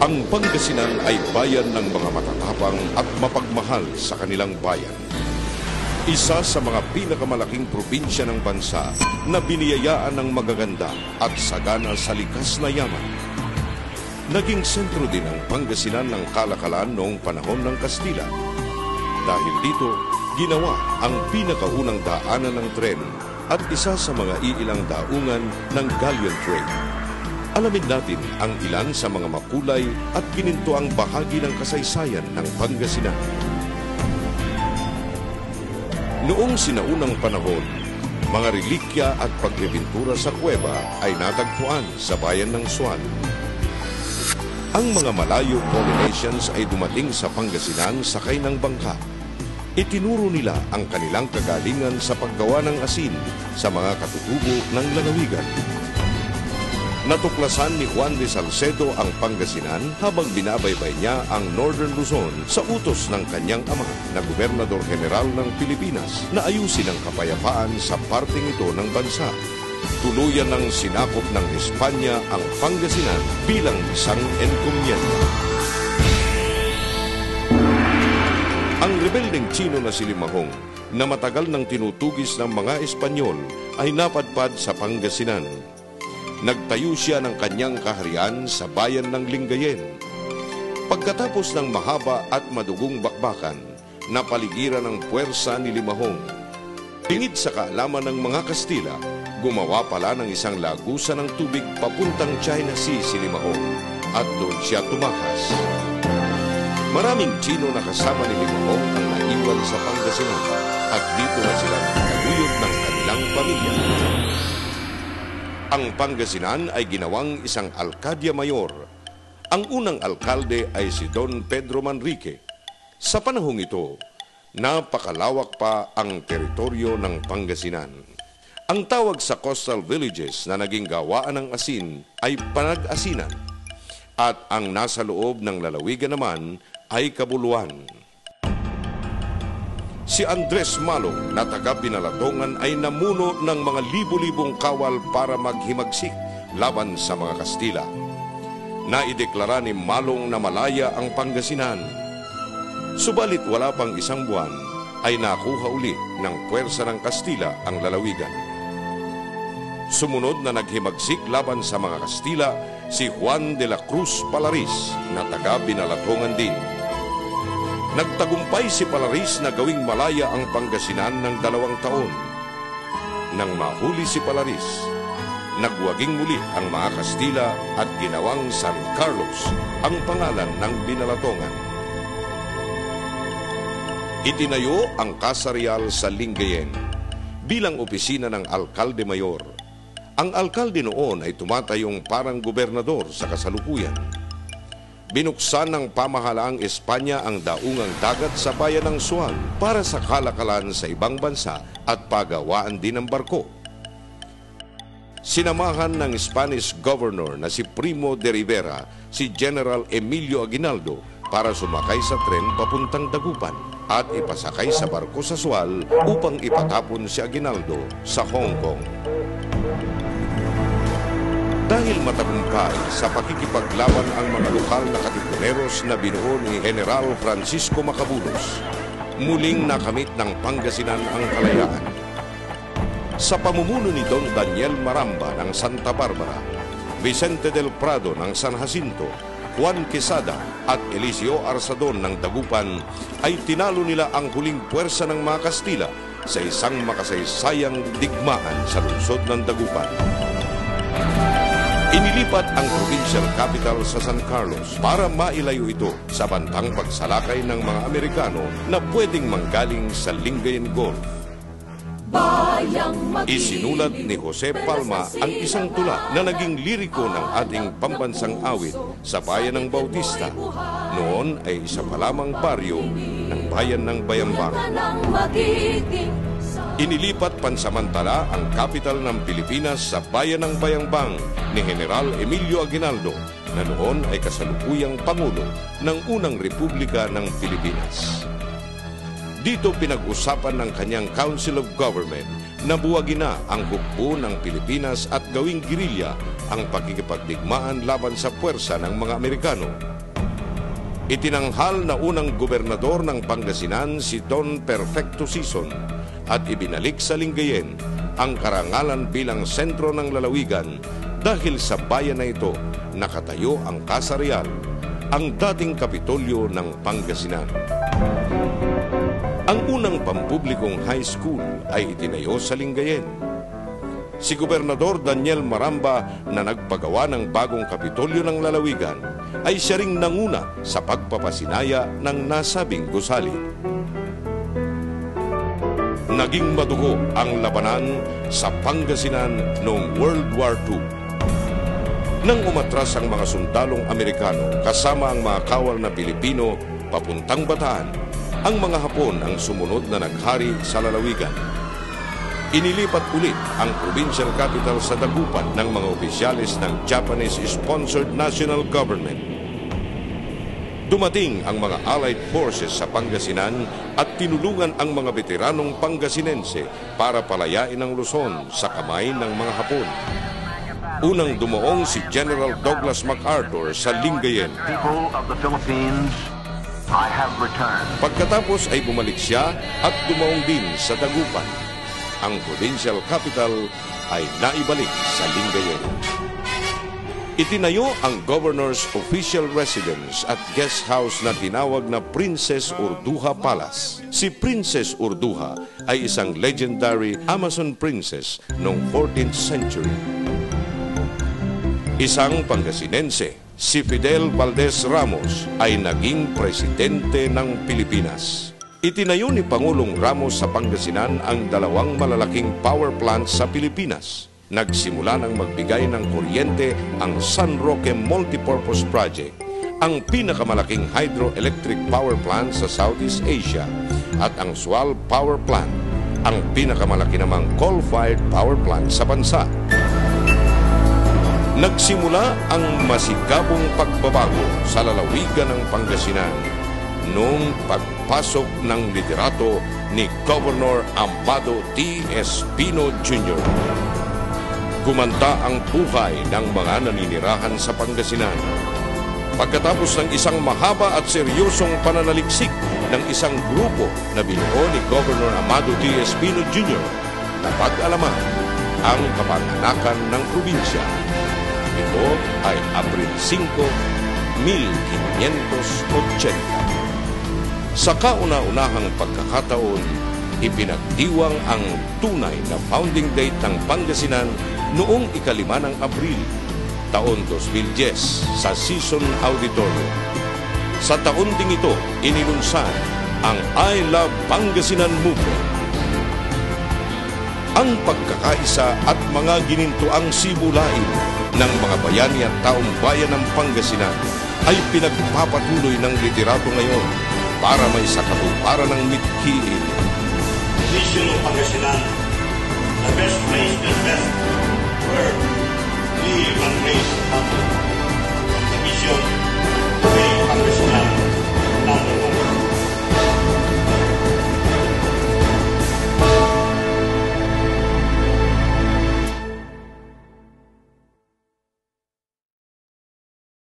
Ang Pangasinan ay bayan ng mga matatapang at mapagmahal sa kanilang bayan. Isa sa mga pinakamalaking probinsya ng bansa na biniyayaan ng magaganda at sagana sa likas na yaman. Naging sentro din ang Pangasinan ng kalakalan noong panahon ng Kastila. Dahil dito, ginawa ang pinakaunang daanan ng tren at isa sa mga iilang daungan ng galleon trade. Alamin natin ang ilan sa mga makulay at ginintuang bahagi ng kasaysayan ng Pangasinan. Noong sinaunang panahon, mga relikya at pagpipintura sa kuweba ay natagpuan sa bayan ng Suan. Ang mga Malayo Polynesians ay dumating sa Pangasinan sakay ng bangka. Itinuro nila ang kanilang kagalingan sa paggawa ng asin sa mga katutubo ng lalawigan. Natuklasan ni Juan de Salcedo ang Pangasinan habang binabaybay niya ang Northern Luzon sa utos ng kanyang ama na Gobernador General ng Pilipinas na ayusin ang kapayapaan sa parteng ito ng bansa. Tuluyan ng sinakop ng Espanya ang Pangasinan bilang isang encomienda. Ang rebeldeng Tsino na si Limahong na matagal nang tinutugis ng mga Espanyol ay napadpad sa Pangasinan. Nagtayo siya ng kanyang kaharian sa bayan ng Lingayen. Pagkatapos ng mahaba at madugong bakbakan, napaligiran ng puwersa ni Limahong. Tingid sa kaalaman ng mga Kastila, gumawa pala ng isang lagusan ng tubig papuntang China Sea si Limahong at doon siya tumakas. Maraming Tsino na kasama ni Limahong ang naiwan sa Pangasinan at dito na sila naguyod ng kanilang pamilya. Ang Pangasinan ay ginawang isang alkadya mayor. Ang unang alkalde ay si Don Pedro Manrique. Sa panahong ito, napakalawak pa ang teritoryo ng Pangasinan. Ang tawag sa coastal villages na naging gawaan ng asin ay panag-asinan. At ang nasa loob ng lalawigan naman ay kabuluhan. Si Andres Malong na taga-Binalatongan ay namuno ng mga libu-libong kawal para maghimagsik laban sa mga Kastila. Naideklara ni Malong na malaya ang Pangasinan. Subalit wala pang isang buwan ay nakuha uli ng puwersa ng Kastila ang lalawigan. Sumunod na naghimagsik laban sa mga Kastila si Juan de la Cruz Palaris na taga-Binalatongan din. Nagtagumpay si Palaris na gawing malaya ang Pangasinan ng 2 taon. Nang mahuli si Palaris, nagwaging muli ang mga Kastila at ginawang San Carlos ang pangalan ng Binalatongan. Itinayo ang Casa Real sa Lingayen bilang opisina ng Alkalde Mayor. Ang alkalde noon ay tumatayong parang gobernador sa kasalukuyan. Binuksan ng pamahalaang Espanya ang daungang dagat sa bayan ng Suan para sa kalakalan sa ibang bansa at pagawaan din ng barko. Sinamahan ng Spanish governor na si Primo de Rivera si General Emilio Aguinaldo para sumakay sa tren papuntang Dagupan at ipasakay sa barko sa Sual upang ipatapon si Aguinaldo sa Hong Kong. Dahil matagumpay sa pakikipaglaban ang mga lokal na katipuneros na binuo ni General Francisco Macabulos, muling nakamit ng Pangasinan ang kalayaan. Sa pamumuno ni Don Daniel Maramba ng Santa Barbara, Vicente del Prado ng San Jacinto, Juan Quesada at Eliseo Arzadon ng Dagupan ay tinalo nila ang huling puwersa ng mga Kastila sa isang makasaysayang digmaan sa lungsod ng Dagupan. Inilipat ang provincial capital sa San Carlos para mailayo ito sa bantang pagsalakay ng mga Amerikano na pwedeng manggaling sa Lingayen Gulf. Isinulat ni Jose Palma ang isang tula na naging liriko ng ating pambansang awit sa bayan ng Bautista. Noon ay isa pa lamang baryo ng bayan ng Bayambang. Inilipat pansamantala ang kapital ng Pilipinas sa bayan ng Bayambang ni General Emilio Aguinaldo na noon ay kasalukuyang Pangulo ng unang Republika ng Pilipinas. Dito pinag-usapan ng kanyang Council of Government na buwagin na ang hukbo ng Pilipinas at gawing girilya ang pakikipagdigmaan laban sa puwersa ng mga Amerikano. Itinanghal na unang gobernador ng Pangasinan si Don Perfecto Sison at ibinalik sa Lingayen ang karangalan bilang sentro ng lalawigan dahil sa bayan na ito nakatayo ang Casa Real, ang dating kapitolyo ng Pangasinan. Ang unang pampublikong high school ay itinayo sa Lingayen. Si Gobernador Daniel Maramba na nagpagawa ng bagong kapitolyo ng lalawigan ay siya ring nanguna sa pagpapasinaya ng nasabing gusali. Naging madugo ang labanan sa Pangasinan noong World War II. Nang umatras ang mga sundalong Amerikano kasama ang mga kawal na Pilipino papuntang Bataan, ang mga Hapon ang sumunod na naghari sa lalawigan. Inilipat ulit ang provincial capital sa Dagupan ng mga opisyalis ng Japanese-sponsored national government. Dumating ang mga Allied forces sa Pangasinan at tinulungan ang mga veteranong Pangasinense para palayain ang Luzon sa kamay ng mga Hapon. Unang dumaong si General Douglas MacArthur sa Lingayen. People of the Philippines, I have returned. Pagkatapos ay bumalik siya at dumaong din sa Dagupan. Ang provincial capital ay naibalik sa Lingayen. Itinayo ang governor's official residence at guest house na tinawag na Princess Urduja Palace. Si Princess Urduja ay isang legendary Amazon princess noong 14th century. Isang Pangasinense, si Fidel Valdez Ramos ay naging presidente ng Pilipinas. Itinayo ni Pangulong Ramos sa Pangasinan ang dalawang malalaking power plants sa Pilipinas. Nagsimula ng magbigay ng kuryente ang San Roque Multipurpose Project, ang pinakamalaking hydroelectric power plant sa Southeast Asia, at ang Sual Power Plant, ang pinakamalaki namang coal-fired power plant sa bansa. Nagsimula ang masigabong pagbabago sa lalawigan ng Pangasinan noong pagpasok ng liderato ni Governor Amado T. Espino Jr. Gumanda ang buhay ng mga naninirahan sa Pangasinan. Pagkatapos ng isang mahaba at seryosong pananaliksik ng isang grupo na binuo ni Governor Amado T. Espino Jr. na pag-alaman ang kapanganakan ng probinsya. Ito ay Abril 5, 1580. Sa kauna-unahang pagkakataon, ipinagdiwang ang tunay na founding date ng Pangasinan noong 5 ng Abril, taon 2010 sa Season Auditorium. Sa taon ding ito, inilunsan ang I Love Pangasinan Movement. Ang pagkakaisa at mga ginintuang sibulain ng mga bayani at taong bayan ng Pangasinan ay pinagpapatuloy ng liderato ngayon para may sakatuparan ng mithiin. Mission ng Pangasinan, the best place to invest, work, live and raise family. The mission